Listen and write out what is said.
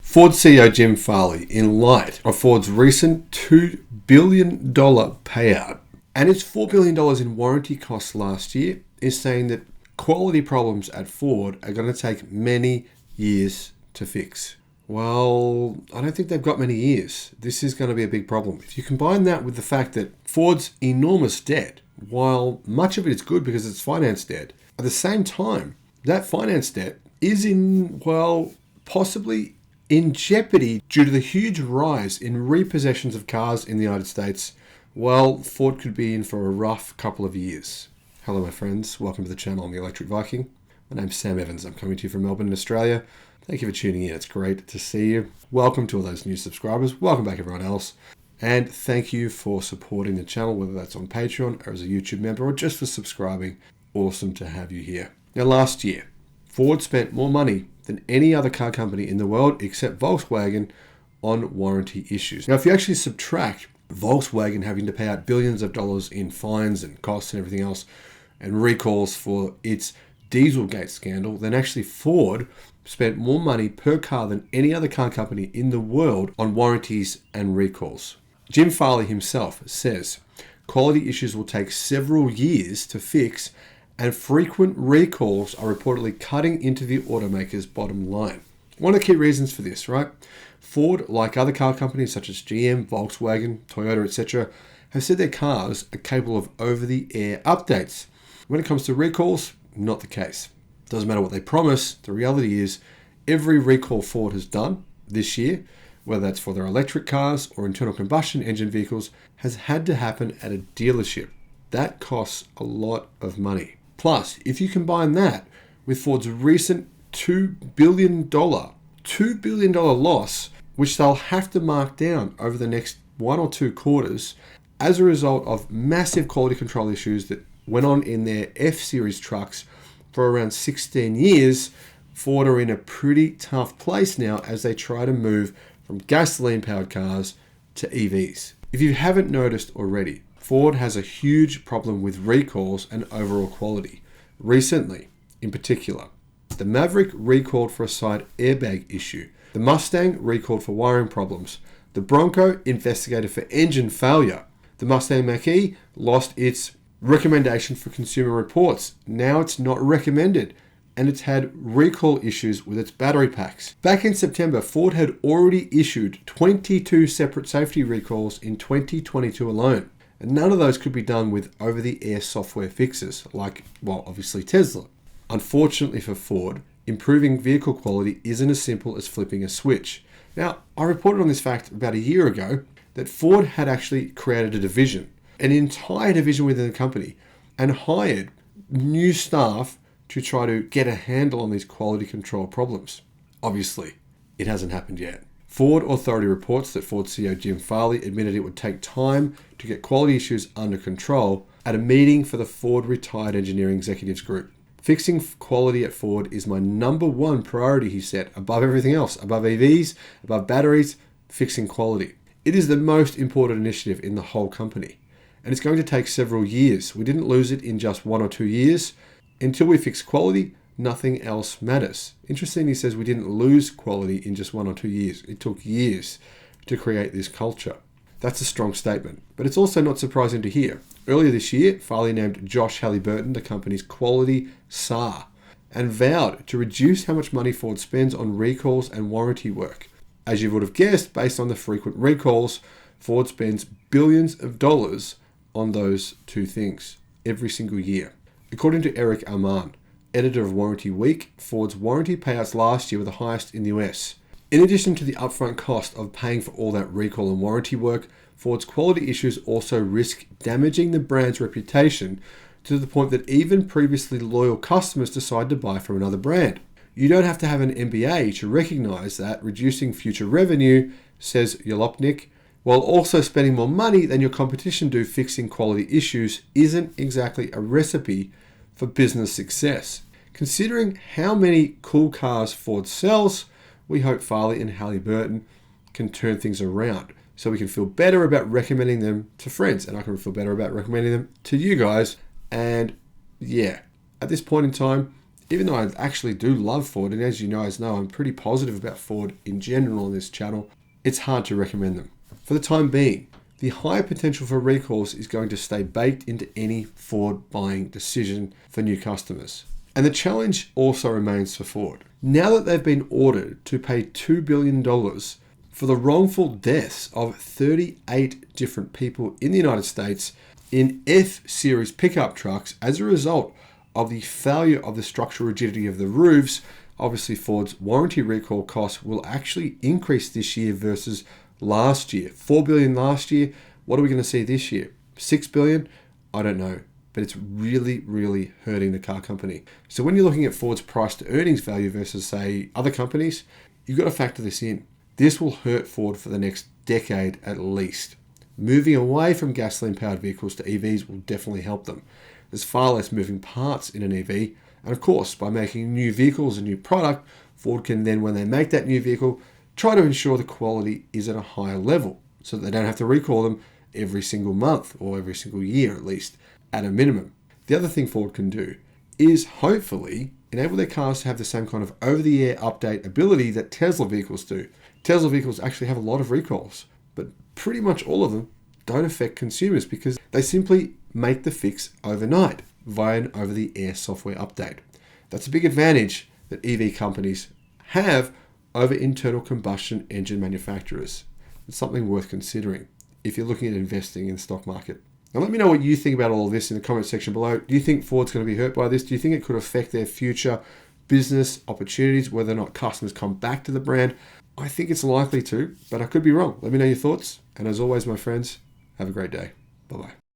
Ford CEO Jim Farley, in light of Ford's recent $2 billion payout and its $4 billion in warranty costs last year, is saying that quality problems at Ford are going to take many years to fix. Well, I don't think they've got many years. This is going to be a big problem. If you combine that with the fact that Ford's enormous debt, while much of it is good because it's finance debt, at the same time, that finance debt is possibly in jeopardy due to the huge rise in repossessions of cars in the United States. Well, Ford could be in for a rough couple of years. Hello, my friends. Welcome to the channel. I'm the Electric Viking. My name's Sam Evans. I'm coming to you from Melbourne in Australia. Thank you for tuning in. It's great to see you. Welcome to all those new subscribers. Welcome back, everyone else. And thank you for supporting the channel, whether that's on Patreon or as a YouTube member or just for subscribing. Awesome to have you here. Now, last year, Ford spent more money than any other car company in the world except Volkswagen on warranty issues. Now, if you actually subtract Volkswagen having to pay out billions of dollars in fines and costs and everything else and recalls for its Dieselgate scandal, then actually Ford spent more money per car than any other car company in the world on warranties and recalls. Jim Farley himself says quality issues will take several years to fix, and frequent recalls are reportedly cutting into the automaker's bottom line. One of the key reasons for this, right? Ford, like other car companies such as GM, Volkswagen, Toyota, etc., have said their cars are capable of over-the-air updates. When it comes to recalls, not the case. Doesn't matter what they promise, the reality is every recall Ford has done this year, whether that's for their electric cars or internal combustion engine vehicles, has had to happen at a dealership. That costs a lot of money. Plus, if you combine that with Ford's recent $2 billion loss, which they'll have to mark down over the next 1 or 2 quarters as a result of massive quality control issues that went on in their F-Series trucks for around 16 years, Ford are in a pretty tough place now as they try to move from gasoline-powered cars to EVs. If you haven't noticed already, Ford has a huge problem with recalls and overall quality. Recently, in particular, the Maverick recalled for a side airbag issue. The Mustang recalled for wiring problems. The Bronco investigated for engine failure. The Mustang Mach-E lost its recommendation for Consumer Reports. Now it's not recommended, and it's had recall issues with its battery packs. Back in September, Ford had already issued 22 separate safety recalls in 2022 alone. And none of those could be done with over-the-air software fixes, like, obviously Tesla. Unfortunately for Ford, improving vehicle quality isn't as simple as flipping a switch. Now, I reported on this fact about a year ago that Ford had actually created a division, an entire division within the company, and hired new staff to try to get a handle on these quality control problems. Obviously, it hasn't happened yet. Ford Authority reports that Ford CEO Jim Farley admitted it would take time to get quality issues under control at a meeting for the Ford Retired Engineering Executives Group. Fixing quality at Ford is my number one priority, he said, above everything else, above EVs, above batteries, fixing quality. It is the most important initiative in the whole company, and it's going to take several years. We didn't lose it in just 1 or 2 years. Until we fix quality, nothing else matters. Interestingly, he says we didn't lose quality in just 1 or 2 years. It took years to create this culture. That's a strong statement, but it's also not surprising to hear. Earlier this year, Farley named Josh Halliburton the company's quality SAR and vowed to reduce how much money Ford spends on recalls and warranty work. As you would have guessed, based on the frequent recalls, Ford spends billions of dollars on those two things every single year. According to Eric Arman, editor of Warranty Week, Ford's warranty payouts last year were the highest in the US. In addition to the upfront cost of paying for all that recall and warranty work, Ford's quality issues also risk damaging the brand's reputation to the point that even previously loyal customers decide to buy from another brand. You don't have to have an MBA to recognize that reducing future revenue, says Yolopnik, while also spending more money than your competition do fixing quality issues isn't exactly a recipe for business success. Considering how many cool cars Ford sells, we hope Farley and Halliburton can turn things around so we can feel better about recommending them to friends, and I can feel better about recommending them to you guys. And yeah, at this point in time, Even though I actually do love Ford, and as you guys know, I'm pretty positive about Ford in general on this channel, it's hard to recommend them. For the time being, the high potential for recalls is going to stay baked into any Ford buying decision for new customers. And the challenge also remains for Ford. Now that they've been ordered to pay $2 billion for the wrongful deaths of 38 different people in the United States in F-Series pickup trucks as a result of the failure of the structural rigidity of the roofs, obviously Ford's warranty recall costs will actually increase this year versus last year. $4 billion last year. What are we going to see this year? $6 billion? I don't know. But it's really, really hurting the car company. So when you're looking at Ford's price to earnings value versus, say, other companies, you've got to factor this in. This will hurt Ford for the next decade at least. Moving away from gasoline-powered vehicles to EVs will definitely help them. There's far less moving parts in an EV. And of course, by making new vehicles a new product, Ford can then, when they make that new vehicle, try to ensure the quality is at a higher level so that they don't have to recall them every single month or every single year at least, at a minimum. The other thing Ford can do is hopefully enable their cars to have the same kind of over-the-air update ability that Tesla vehicles do. Tesla vehicles actually have a lot of recalls, but pretty much all of them don't affect consumers because they simply make the fix overnight via an over-the-air software update. That's a big advantage that EV companies have over internal combustion engine manufacturers. It's something worth considering if you're looking at investing in the stock market. Now let me know what you think about all of this in the comment section below. Do you think Ford's going to be hurt by this? Do you think it could affect their future business opportunities, whether or not customers come back to the brand? I think it's likely to, but I could be wrong. Let me know your thoughts. And as always, my friends, have a great day. Bye-bye.